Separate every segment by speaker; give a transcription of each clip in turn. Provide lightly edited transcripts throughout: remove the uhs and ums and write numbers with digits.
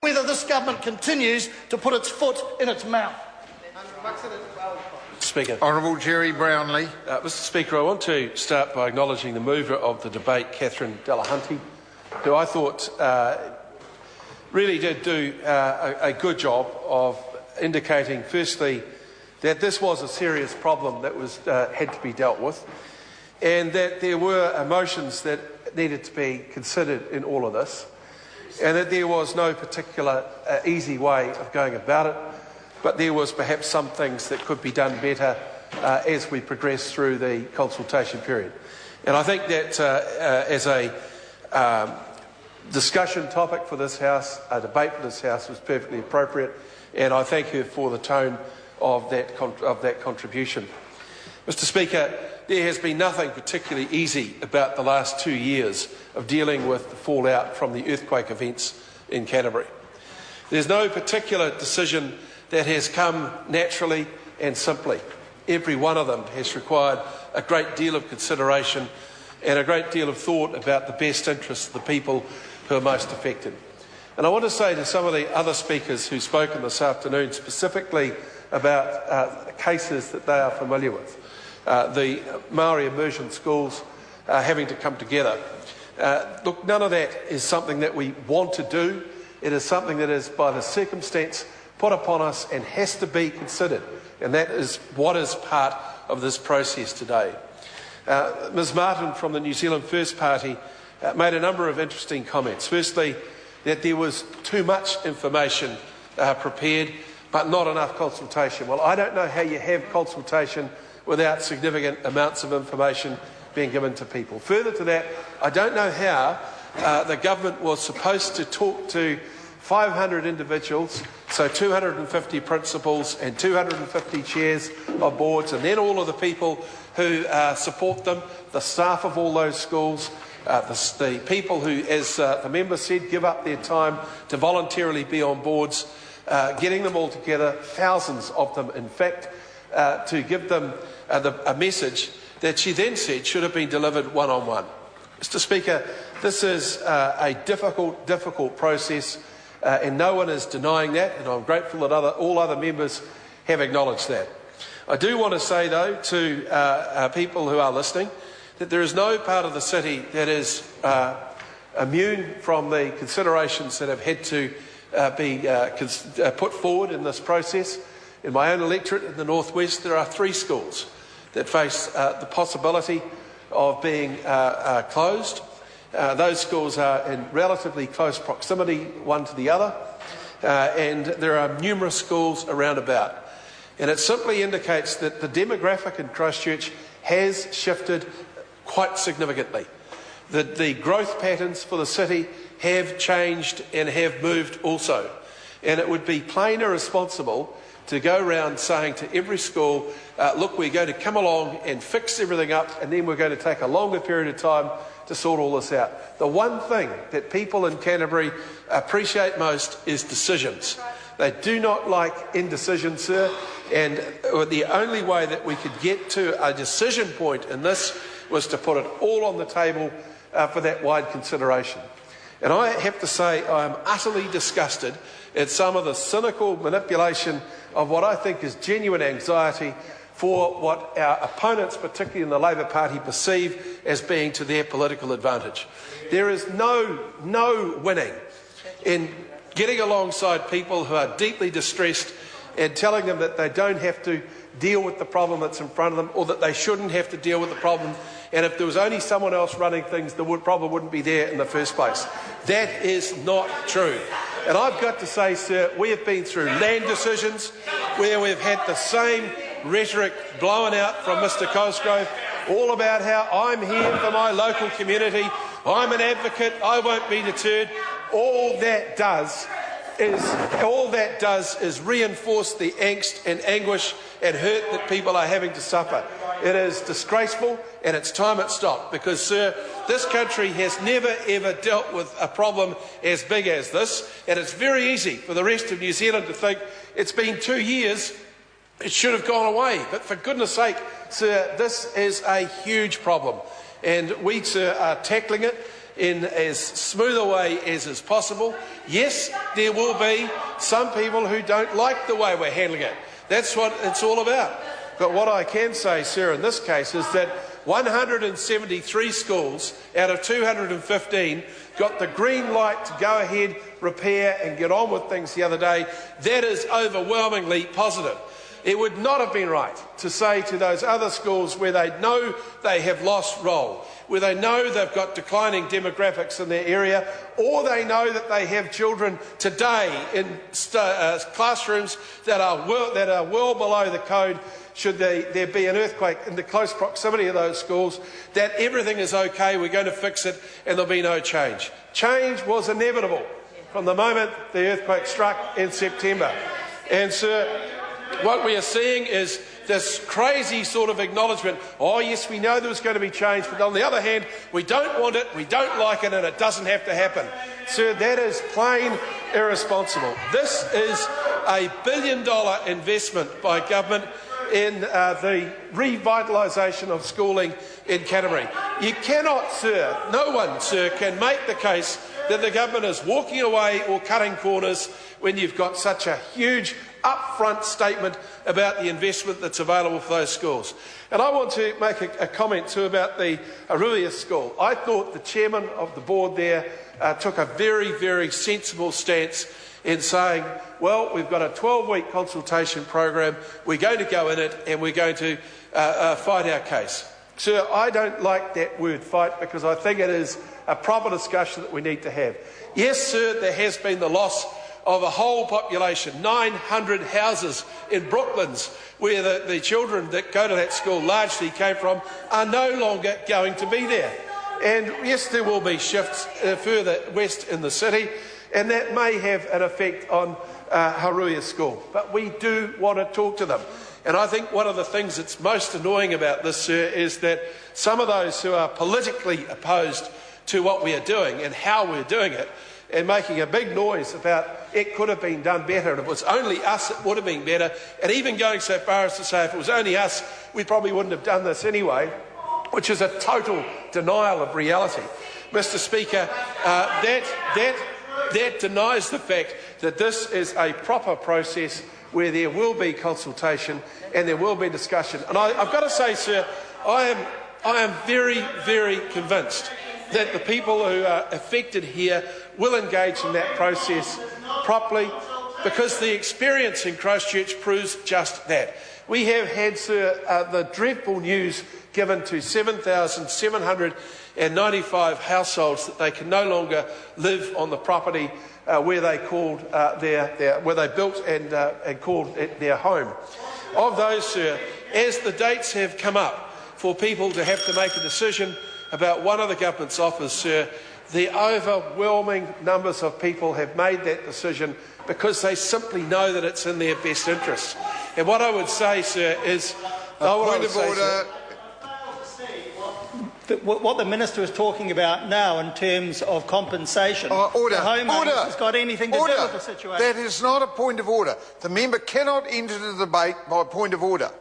Speaker 1: whether this government continues to put its foot in its mouth.
Speaker 2: Speaker.
Speaker 3: Honourable Jerry Brownlee.
Speaker 2: Mr Speaker, I want to start by acknowledging the mover of the debate, Catherine Delahunty, who I thought really did do a good job of indicating, firstly, that this was a serious problem that had to be dealt with, and that there were emotions that needed to be considered in all of this, and that there was no particular easy way of going about it, but there was perhaps some things that could be done better as we progress through the consultation period. And I think that as a discussion topic for this House, a debate for this House was perfectly appropriate, and I thank her for the tone of that contribution. Mr Speaker, there has been nothing particularly easy about the last 2 years of dealing with the fallout from the earthquake events in Canterbury. There's no particular decision that has come naturally and simply. Every one of them has required a great deal of consideration and a great deal of thought about the best interests of the people who are most affected. And I want to say to some of the other speakers who've spoken this afternoon specifically about cases that they are familiar with, the Maori immersion schools having to come together. Look, none of that is something that we want to do. It is something that is, by the circumstance, put upon us and has to be considered. And that is what is part of this process today. Ms Martin from the New Zealand First Party made a number of interesting comments. Firstly, that there was too much information prepared, but not enough consultation. Well, I don't know how you have consultation without significant amounts of information being given to people. Further to that, I don't know how the government was supposed to talk to 500 individuals, so 250 principals and 250 chairs of boards, and then all of the people who support them, the staff of all those schools, the people who, as the member said, give up their time to voluntarily be on boards, getting them all together, thousands of them in fact, to give them a message that she then said should have been delivered one-on-one. Mr Speaker, this is a difficult process, and no one is denying that, and I'm grateful that all other members have acknowledged that. I do want to say, though, to people who are listening, that there is no part of the city that is immune from the considerations that have had to be put forward in this process. In my own electorate in the northwest, there are 3 schools that face the possibility of being closed. Those schools are in relatively close proximity one to the other, and there are numerous schools around about. And it simply indicates that the demographic in Christchurch has shifted quite significantly. The growth patterns for the city have changed and have moved also. And it would be plain irresponsible to go around saying to every school, look, we're going to come along and fix everything up, and then we're going to take a longer period of time to sort all this out. The one thing that people in Canterbury appreciate most is decisions. They do not like indecision, sir, and the only way that we could get to a decision point in this was to put it all on the table for that wide consideration. And I have to say I am utterly disgusted at some of the cynical manipulation of what I think is genuine anxiety for what our opponents, particularly in the Labour Party, perceive as being to their political advantage. There is no winning in getting alongside people who are deeply distressed and telling them that they don't have to deal with the problem that's in front of them, or that they shouldn't have to deal with the problem, and if there was only someone else running things, the problem wouldn't be there in the first place. That is not true. And I've got to say, sir, we have been through land decisions where we've had the same rhetoric blown out from Mr Cosgrove, all about how I'm here for my local community, I'm an advocate, I won't be deterred. All that does is reinforce the angst and anguish and hurt that people are having to suffer. It is disgraceful, and it's time it stopped, because, sir, this country has never ever dealt with a problem as big as this, and it's very easy for the rest of New Zealand to think it's been 2 years, it should have gone away. But for goodness sake, sir, this is a huge problem, and we, sir, are tackling it in as smooth a way as is possible. Yes, there will be some people who don't like the way we're handling it. That's what it's all about. But what I can say, sir, in this case is that 173 schools out of 215 got the green light to go ahead, repair and get on with things the other day. That is overwhelmingly positive. It would not have been right to say to those other schools where they know they have lost roll, where they know they've got declining demographics in their area, or they know that they have children today in classrooms that are well below the code, should there be an earthquake in the close proximity of those schools, that everything is okay, we're going to fix it and there'll be no change. Change was inevitable from the moment the earthquake struck in September. And, sir, what we are seeing is this crazy sort of acknowledgement, oh yes, we know there was going to be change, but on the other hand, we don't want it, we don't like it, and it doesn't have to happen. Sir, that is plain irresponsible. This is a $1 billion investment by government in the revitalisation of schooling in Canterbury. You cannot, sir, no one, sir, can make the case that the government is walking away or cutting corners when you've got such a huge upfront statement about the investment that's available for those schools. And I want to make a comment too about the Aruvia school. I thought the chairman of the board there took a very, very sensible stance in saying, well, we've got a 12-week consultation program, we're going to go in it and we're going to fight our case. Sir, I don't like that word fight because I think it is a proper discussion that we need to have. Yes, sir, there has been the loss of a whole population, 900 houses in Brooklands, where the children that go to that school largely came from, are no longer going to be there. And yes, there will be shifts further west in the city, and that may have an effect on Haruia School. But we do want to talk to them. And I think one of the things that's most annoying about this, sir, is that some of those who are politically opposed to what we are doing and how we're doing it, and making a big noise about it could have been done better, and if it was only us it would have been better, and even going so far as to say if it was only us we probably wouldn't have done this anyway, which is a total denial of reality. Mr. Speaker, that denies the fact that this is a proper process where there will be consultation and there will be discussion. And I've got to say, sir, I am very, very convinced that the people who are affected here will engage in that process properly, because the experience in Christchurch proves just that. We have had, sir, the dreadful news given to 7,795 households that they can no longer live on the property where they called where they built and called it their home. Of those, sir, as the dates have come up for people to have to make a decision about one of the government's offers, sir, the overwhelming numbers of people have made that decision because they simply know that it's in their best interest. And what I would say, sir, is...
Speaker 3: Point of order.
Speaker 4: What the Minister is talking about now in terms of compensation,
Speaker 3: order.
Speaker 4: the homeowners has got anything to do with the situation.
Speaker 3: That is not a point of order. The member cannot enter the debate by point of order.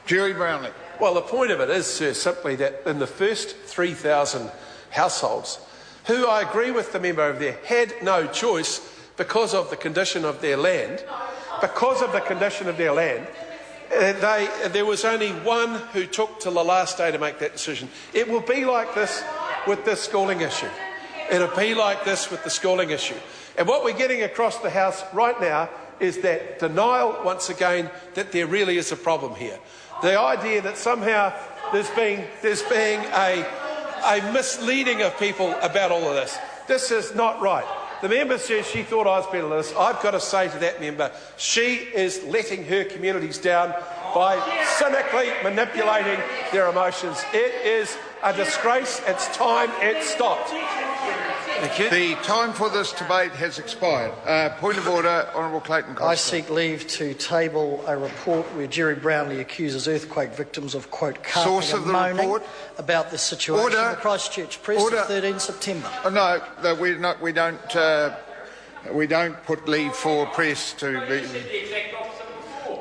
Speaker 3: Jerry Brownlee.
Speaker 2: Well, the point of it is, sir, simply that in the first 3,000 households, who I agree with the member over there, had no choice because of the condition of their land, there was only one who took till the last day to make that decision. It will be like this with this schooling issue. It'll be like this with the schooling issue. And what we're getting across the House right now is that denial, once again, that there really is a problem here. The idea that somehow there's being a misleading of people about all of this. This is not right. The member says she thought I was better than this. I've got to say to that member, she is letting her communities down by cynically manipulating their emotions. It is a disgrace. It's time it stopped.
Speaker 3: Thank you. The time for this debate has expired. Point of order, Honourable Clayton Costa.
Speaker 1: I seek leave to table a report where Jerry Brownlee accuses earthquake victims of, quote, carping and moaning about the situation in the Christchurch Press on 13 September.
Speaker 3: No, we don't put leave for press to be...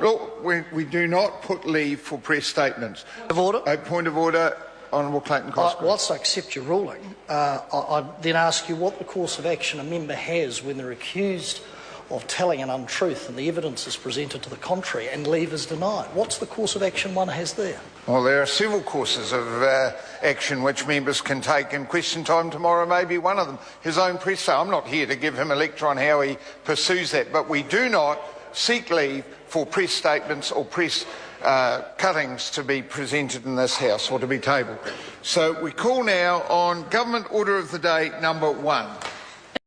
Speaker 3: Well, we do not put leave for press statements.
Speaker 1: Point of order.
Speaker 3: Point of order. Honourable Clayton Cosgrove.
Speaker 1: Whilst I accept your ruling, I then ask you what the course of action a member has when they're accused of telling an untruth and the evidence is presented to the contrary and leave is denied. What's the course of action one has there?
Speaker 3: Well, there are several courses of action which members can take, and question time tomorrow may be one of them. His own press day. I'm not here to give him a lecture on how he pursues that, but we do not seek leave for press statements or press cuttings to be presented in this House or to be tabled. So we call now on Government Order of the Day number 1.